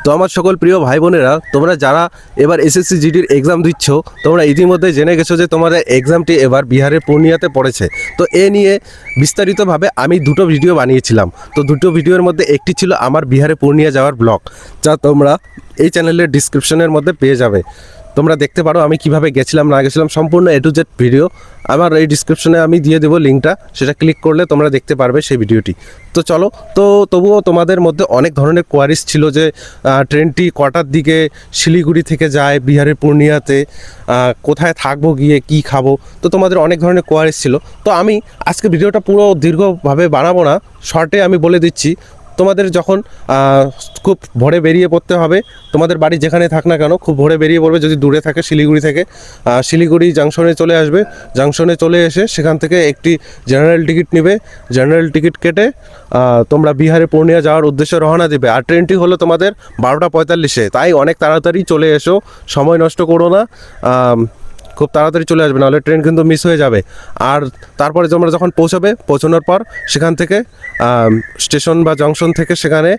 তো আমার সকল প্রিয় ভাই বোনেরা, তোমরা যারা এবার এসএসসি জিডির এক্সাম দিচ্ছ, তোমরা ইতিমধ্যে জেনে গেছো যে তোমাদের এক্সামটি এবার বিহারের পূর্ণিয়াতে পড়েছে। তো এ নিয়ে বিস্তারিতভাবে আমি দুটো ভিডিও বানিয়েছিলাম। তো দুটো ভিডিওর মধ্যে একটি ছিল আমার বিহারে পূর্ণিয়া যাওয়ার ব্লগ, যা তোমরা এই চ্যানেলের ডিসক্রিপশনের মধ্যে পেয়ে যাবে। তোমরা দেখতে পারো আমি কিভাবে গেছিলাম না গেছিলাম, সম্পূর্ণ A to Z ভিডিও আমার এই ডিসক্রিপশনে আমি দিয়ে দেবো লিঙ্কটা, সেটা ক্লিক করলে তোমরা দেখতে পারবে সেই ভিডিওটি। তো চলো, তো তবুও তোমাদের মধ্যে অনেক ধরনের কোয়ারিজ ছিল যে ট্রেনটি কটার দিকে শিলিগুড়ি থেকে যায় বিহারের পূর্ণিয়াতে, কোথায় থাকবো, গিয়ে কি খাবো। তো তোমাদের অনেক ধরনের কোয়ারিজ ছিল। তো আমি আজকে ভিডিওটা পুরো দীর্ঘভাবে বানাবো না, শর্টে আমি বলে দিচ্ছি। তোমাদের যখন খুব ভোরে বেরিয়ে পড়তে হবে, তোমাদের বাড়ি যেখানে থাক না কেন খুব ভোরে বেরিয়ে পড়বে। যদি দূরে থাকে শিলিগুড়ি থেকে, শিলিগুড়ি জাংশনে চলে আসবে। জাংশনে চলে এসে সেখান থেকে একটি জেনারেল টিকিট নেবে। জেনারেল টিকিট কেটে তোমরা বিহারে পূর্ণিয়া যাওয়ার উদ্দেশ্যে রওনা দেবে। আর ট্রেনটি হলো তোমাদের 12টা 45-এ, তাই অনেক তাড়াতাড়ি চলে এসো, সময় নষ্ট করো না, খুব তাড়াতাড়ি চলে আসবে, নাহলে ট্রেন কিন্তু মিস হয়ে যাবে। আর তারপরে তোমরা যখন পৌঁছানোর পর সেখান থেকে স্টেশন বা জংশন থেকে সেখানে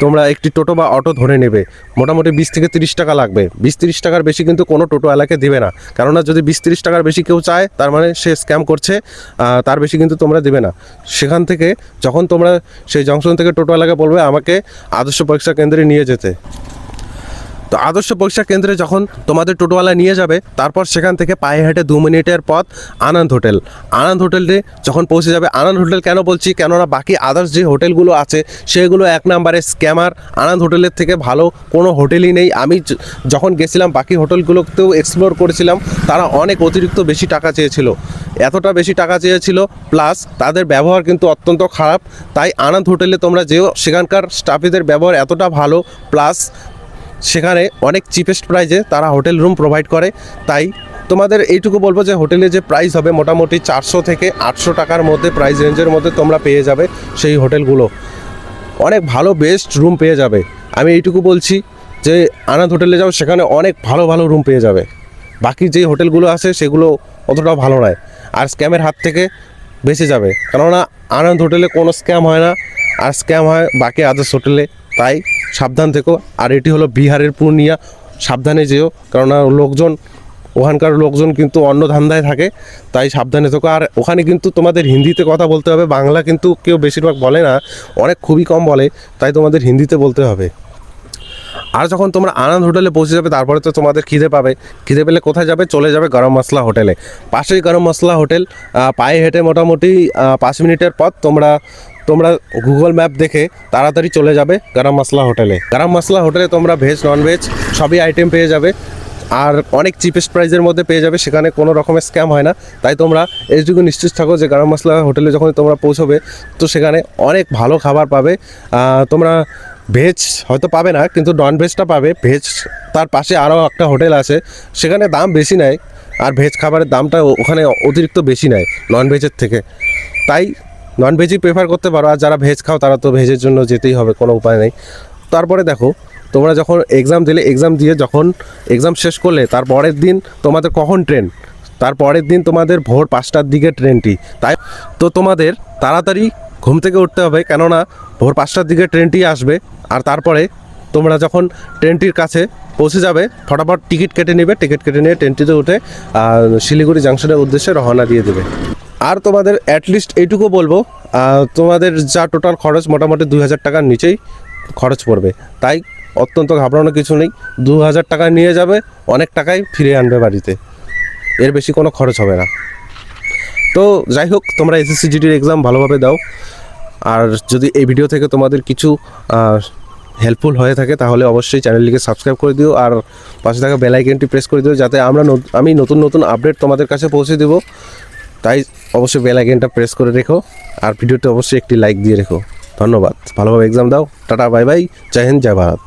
তোমরা একটি টোটো বা অটো ধরে নেবে। মোটামুটি 20 থেকে 30 টাকা লাগবে। 20-30 টাকার বেশি কিন্তু কোনো টোটোওয়ালাকে দেবে না, কেননা যদি 20-30 টাকার বেশি কেউ চায় তার মানে সে স্ক্যাম করছে, তার বেশি কিন্তু তোমরা দেবে না। সেখান থেকে যখন তোমরা সেই জংশন থেকে টোটোওয়ালাকে বলবে আমাকে আদর্শ পরীক্ষা কেন্দ্রে নিয়ে যেতে, তো আদর্শ পরীক্ষা কেন্দ্রে যখন তোমাদের টোটোওয়ালা নিয়ে যাবে, তারপর সেখান থেকে পায়ে হেঁটে 2 মিনিটের পথ আনন্দ হোটেল। আনন্দ হোটেলে যখন পৌঁছে যাবে, আনন্দ হোটেল কেন বলছি, কেননা বাকি আদার্স যে হোটেলগুলো আছে সেগুলো 1 নম্বরে স্ক্যামার। আনন্দ হোটেলের থেকে ভালো কোনো হোটেলই নেই। আমি যখন গেছিলাম বাকি হোটেলগুলোতেও এক্সপ্লোর করেছিলাম, তারা অনেক অতিরিক্ত বেশি টাকা চেয়েছিল, এতটা বেশি টাকা চেয়েছিল, প্লাস তাদের ব্যবহার কিন্তু অত্যন্ত খারাপ। তাই আনন্দ হোটেলে তোমরা যেও, সেখানকার স্টাফেদের ব্যবহার এতটা ভালো, প্লাস সেখানে অনেক চিপেস্ট প্রাইজে তারা হোটেল রুম প্রোভাইড করে। তাই তোমাদের এইটুকু বলবো যে হোটেলে যে প্রাইস হবে মোটামুটি 400 থেকে 800 টাকার মধ্যে, প্রাইস রেঞ্জের মধ্যে তোমরা পেয়ে যাবে সেই হোটেলগুলো। অনেক ভালো বেস্ট রুম পেয়ে যাবে। আমি এইটুকু বলছি যে আনন্দ হোটেলে যাও, সেখানে অনেক ভালো ভালো রুম পেয়ে যাবে। বাকি যে হোটেলগুলো আছে সেগুলো অতটাও ভালো নয়, আর স্ক্যামের হাত থেকে বেঁচে যাবে, কেননা আনন্দ হোটেলে কোনো স্ক্যাম হয় না, আর স্ক্যাম হয় বাকি আদার্স হোটেলে। তাই সাবধান থেকো। আর এটি হলো বিহারের পূর্ণিয়া, সাবধানে যেও, কেননা ওখানকার লোকজন কিন্তু অন্য ধান্দায় থাকে, তাই সাবধানে থেকো। আর ওখানে কিন্তু তোমাদের হিন্দিতে কথা বলতে হবে, বাংলা কিন্তু কেউ বেশিরভাগ বলে না, অনেক খুবই কম বলে, তাই তোমাদের হিন্দিতে বলতে হবে। আর যখন তোমরা আনন্দ হোটেলে পৌঁছে যাবে, তারপরে তো তোমাদের খিদে পাবে। খিদে পেলে কোথায় যাবে, চলে যাবে গরম মশলা হোটেলে। পাশেই গরম মশলা হোটেল, পায়ে হেঁটে মোটামুটি 5 মিনিটের পথ। তোমরা গুগল ম্যাপ দেখে তাড়াতাড়ি চলে যাবে গরম মশলা হোটেলে। গরম মশলা হোটেলে তোমরা ভেজ নন ভেজ সবই আইটেম পেয়ে যাবে, আর অনেক চিপেস্ট প্রাইসের মধ্যে পেয়ে যাবে। সেখানে কোনো রকমের স্ক্যাম হয় না। তাই তোমরা এইটুকু নিশ্চিত থাকো যে গরম মশলা হোটেলে যখন তোমরা পৌঁছবে, তো সেখানে অনেক ভালো খাবার পাবে। তোমরা ভেজ হয়তো পাবে না, কিন্তু নন ভেজটা পাবে। ভেজ তার পাশে আরও একটা হোটেল আছে, সেখানে দাম বেশি নেয়, আর ভেজ খাবারের দামটা ওখানে অতিরিক্ত বেশি নেয় নন ভেজের থেকে। তাই নন ভেজই প্রেফার করতে পারো। আর যারা ভেজ খাও তারা তো ভেজের জন্য যেতেই হবে, কোনো উপায় নেই। তারপরে দেখো, তোমরা যখন এক্সাম দিলে, এক্সাম দিয়ে যখন এক্সাম শেষ করলে, তার পরের দিন তোমাদের কখন ট্রেন, তার পরের দিন তোমাদের ভোর 5টার দিকে ট্রেনটি। তাই তো তোমাদের তাড়াতাড়ি ঘুম থেকে উঠতে হবে, কেননা ভোর 5টার দিকে ট্রেনটি আসবে। আর তারপরে তোমরা যখন ট্রেনটির কাছে পৌঁছে যাবে, ফটাফট টিকিট কেটে নেবে। টিকিট কেটে নিয়ে ট্রেনটিতে উঠে শিলিগুড়ি জাংশনের উদ্দেশ্যে রওনা দিয়ে দেবে। আর তোমাদের অ্যাটলিস্ট এইটুকু বলবো, তোমাদের যা টোটাল খরচ মোটামুটি 2000 টাকার নিচেই খরচ পড়বে। তাই অত্যন্ত ঘাবড়ানোর কিছু নেই। 2000 টাকা নিয়ে যাবে, অনেক টাকাই ফিরে আনবে বাড়িতে, এর বেশি কোনো খরচ হবে না। তো যাই হোক, তোমরা এসএসসি জিডির এক্সাম ভালোভাবে দাও। আর যদি এই ভিডিও থেকে তোমাদের কিছু হেল্পফুল হয়ে থাকে, তাহলে অবশ্যই চ্যানেলটিকে সাবস্ক্রাইব করে দিও, আর পাশে থাকা বেল আইকনটি প্রেস করে দিও, যাতে আমি নতুন নতুন আপডেট তোমাদের কাছে পৌঁছে দেবো। তাই অবশ্যই বেল আইকনটা প্রেস করে রেখো, আর ভিডিওতে অবশ্যই একটি লাইক দিয়ে রেখো। ধন্যবাদ। ভালোভাবে এক্সাম দাও। টাটা, বাই বাই, জয় হিন্দ, জয় ভারত।